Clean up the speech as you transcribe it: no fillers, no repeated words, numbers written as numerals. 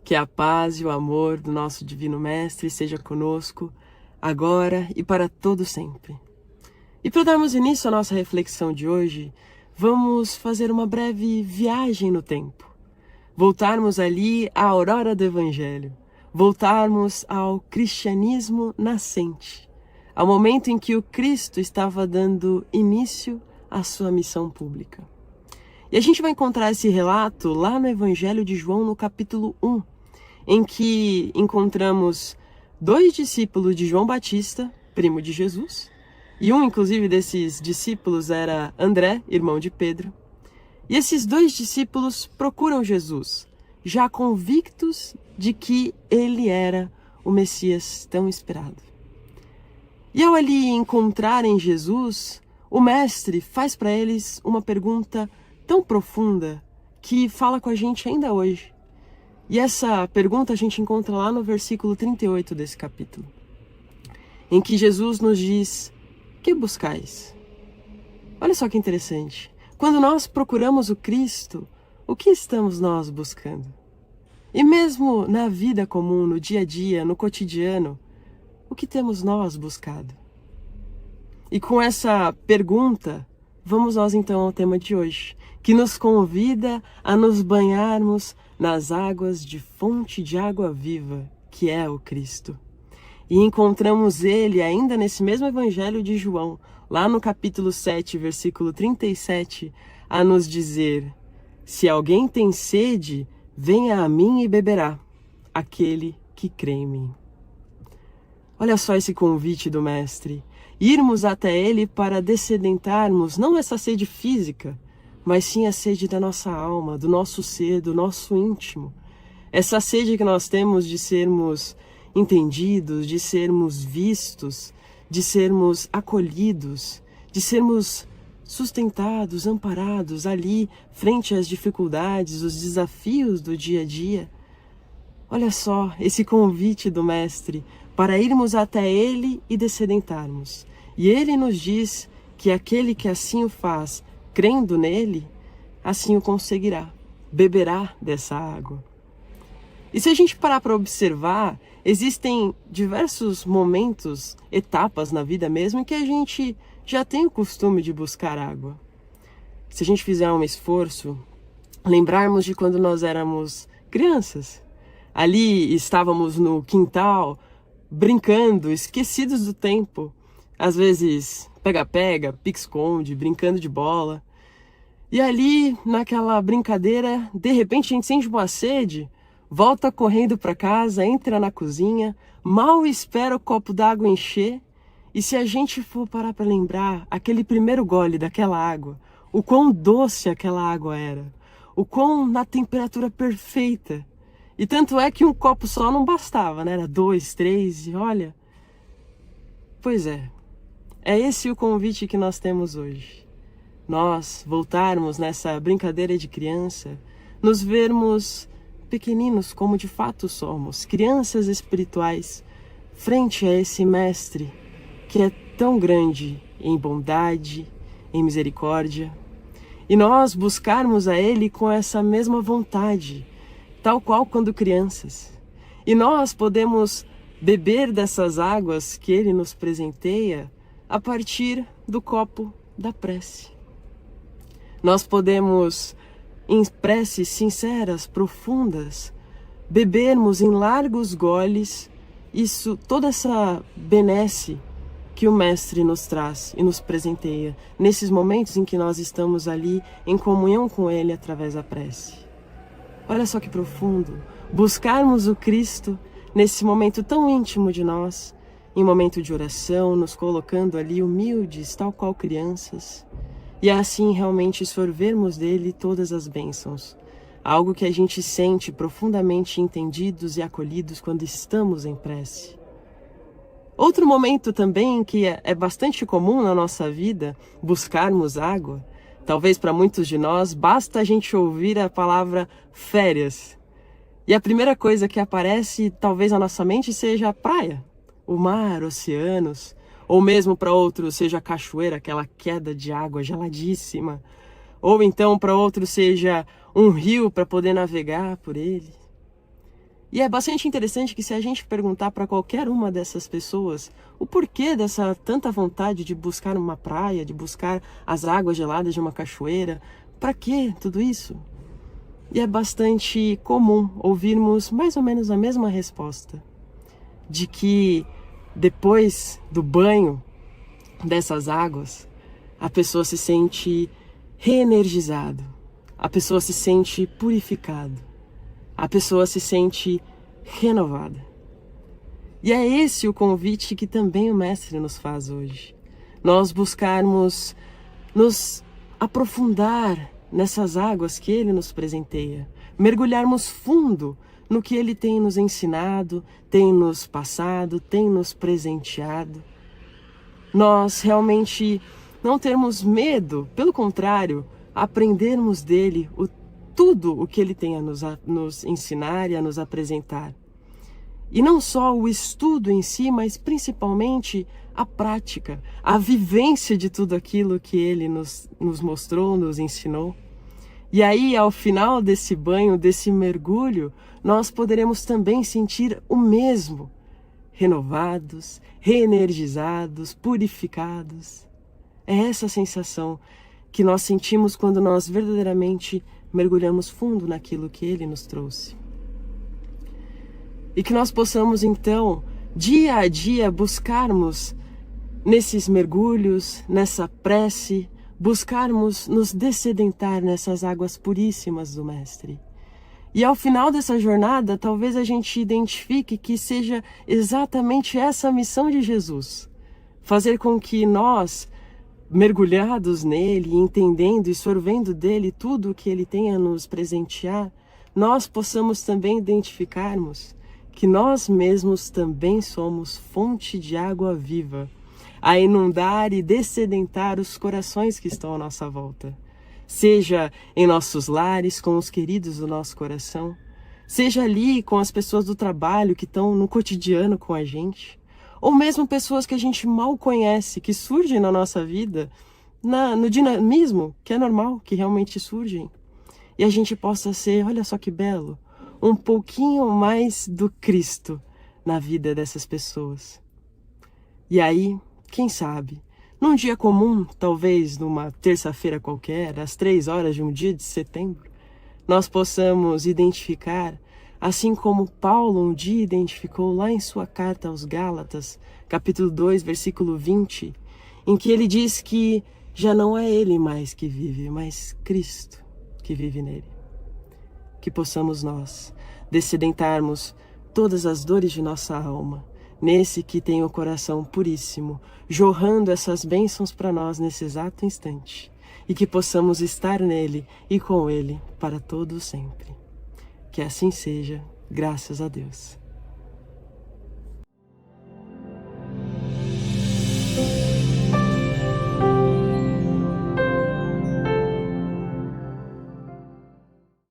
Que a paz e o amor do nosso Divino Mestre seja conosco, agora e para todo sempre. E para darmos início à nossa reflexão de hoje, vamos fazer uma breve viagem no tempo. Voltarmos ali à aurora do Evangelho, voltarmos ao cristianismo nascente, ao momento em que o Cristo estava dando início à sua missão pública. E a gente vai encontrar esse relato lá no Evangelho de João, no capítulo 1, em que encontramos 2 discípulos de João Batista, primo de Jesus, e um, inclusive, desses discípulos era André, irmão de Pedro. E esses 2 discípulos procuram Jesus, já convictos de que ele era o Messias tão esperado. E ao ali encontrarem Jesus, o Mestre faz para eles uma pergunta tão profunda que fala com a gente ainda hoje. E essa pergunta a gente encontra lá no versículo 38 desse capítulo, em que Jesus nos diz: que buscais? Olha só que interessante. Quando nós procuramos o Cristo, o que estamos nós buscando? E mesmo na vida comum, no dia a dia, no cotidiano, o que temos nós buscado? E com essa pergunta, vamos nós então ao tema de hoje, que nos convida a nos banharmos nas águas de fonte de água viva, que é o Cristo. E encontramos ele ainda nesse mesmo Evangelho de João, lá no capítulo 7, versículo 37, a nos dizer: se alguém tem sede, venha a mim e beberá, aquele que crê em mim. Olha só esse convite do Mestre, irmos até ele para dessedentarmos não essa sede física, mas sim a sede da nossa alma, do nosso ser, do nosso íntimo. Essa sede que nós temos de sermos entendidos, de sermos vistos, de sermos acolhidos, de sermos sustentados, amparados ali, frente às dificuldades, os desafios do dia a dia. Olha só esse convite do Mestre para irmos até ele e dessedentarmos. E ele nos diz que aquele que assim o faz, crendo nele, assim o conseguirá, beberá dessa água. E se a gente parar para observar, existem diversos momentos, etapas na vida mesmo, em que a gente já tem o costume de buscar água. Se a gente fizer um esforço, lembrarmos de quando nós éramos crianças. Ali estávamos no quintal, brincando, esquecidos do tempo. Às vezes, pega-pega, pique-esconde, brincando de bola. E ali, naquela brincadeira, de repente a gente sente uma sede, volta correndo para casa, entra na cozinha, mal espera o copo d'água encher, e se a gente for parar para lembrar aquele primeiro gole daquela água, o quão doce aquela água era, o quão na temperatura perfeita. E tanto é que um copo só não bastava, né? Era 2, 3, e olha... Pois é esse o convite que nós temos hoje. Nós voltarmos nessa brincadeira de criança, nos vermos pequeninos como de fato somos, crianças espirituais, frente a esse Mestre que é tão grande em bondade, em misericórdia, e nós buscarmos a ele com essa mesma vontade, tal qual quando crianças. E nós podemos beber dessas águas que ele nos presenteia a partir do copo da prece. Nós podemos, em preces sinceras, profundas, bebermos em largos goles toda essa benesse que o Mestre nos traz e nos presenteia, nesses momentos em que nós estamos ali em comunhão com ele através da prece. Olha só que profundo, buscarmos o Cristo nesse momento tão íntimo de nós, em momento de oração, nos colocando ali humildes, tal qual crianças, e assim realmente sorvermos dele todas as bênçãos, algo que a gente sente profundamente entendidos e acolhidos quando estamos em prece. Outro momento também que é bastante comum na nossa vida, buscarmos água, talvez para muitos de nós, basta a gente ouvir a palavra férias. E a primeira coisa que aparece, talvez na nossa mente, seja a praia, o mar, oceanos, ou mesmo para outros seja a cachoeira, aquela queda de água geladíssima, ou então para outros seja um rio para poder navegar por ele. E é bastante interessante que se a gente perguntar para qualquer uma dessas pessoas o porquê dessa tanta vontade de buscar uma praia, de buscar as águas geladas de uma cachoeira, para que tudo isso? E é bastante comum ouvirmos mais ou menos a mesma resposta, de que depois do banho dessas águas, a pessoa se sente reenergizado, a pessoa se sente purificado, a pessoa se sente renovada. E é esse o convite que também o Mestre nos faz hoje. Nós buscarmos nos aprofundar nessas águas que Ele nos presenteia, mergulharmos fundo no que Ele tem nos ensinado, tem nos passado, tem nos presenteado. Nós realmente não termos medo, pelo contrário, aprendermos dele tudo o que ele tem a nos ensinar e a nos apresentar. E não só o estudo em si, mas principalmente a prática, a vivência de tudo aquilo que ele nos mostrou, nos ensinou. E aí, ao final desse banho, desse mergulho, nós poderemos também sentir o mesmo, renovados, reenergizados, purificados. É essa sensação que nós sentimos quando nós verdadeiramente mergulhamos fundo naquilo que Ele nos trouxe. E que nós possamos, então, dia a dia, buscarmos nesses mergulhos, nessa prece, buscarmos nos dessedentar nessas águas puríssimas do Mestre. E ao final dessa jornada, talvez a gente identifique que seja exatamente essa a missão de Jesus. Fazer com que nós, mergulhados nele, entendendo e sorvendo dele tudo o que ele tem a nos presentear, nós possamos também identificarmos que nós mesmos também somos fonte de água viva, a inundar e dessedentar os corações que estão à nossa volta. Seja em nossos lares, com os queridos do nosso coração, seja ali com as pessoas do trabalho que estão no cotidiano com a gente, ou mesmo pessoas que a gente mal conhece, que surgem na nossa vida, no dinamismo, que é normal, que realmente surgem. E a gente possa ser, olha só que belo, um pouquinho mais do Cristo na vida dessas pessoas. E aí, quem sabe, num dia comum, talvez numa terça-feira qualquer, às 3 horas de um dia de setembro, nós possamos identificar, assim como Paulo um dia identificou lá em sua carta aos Gálatas, capítulo 2, versículo 20, em que ele diz que já não é ele mais que vive, mas Cristo que vive nele. Que possamos nós dessedentarmos todas as dores de nossa alma, nesse que tem o coração puríssimo, jorrando essas bênçãos para nós nesse exato instante, e que possamos estar nele e com ele para todo sempre. Que assim seja, graças a Deus.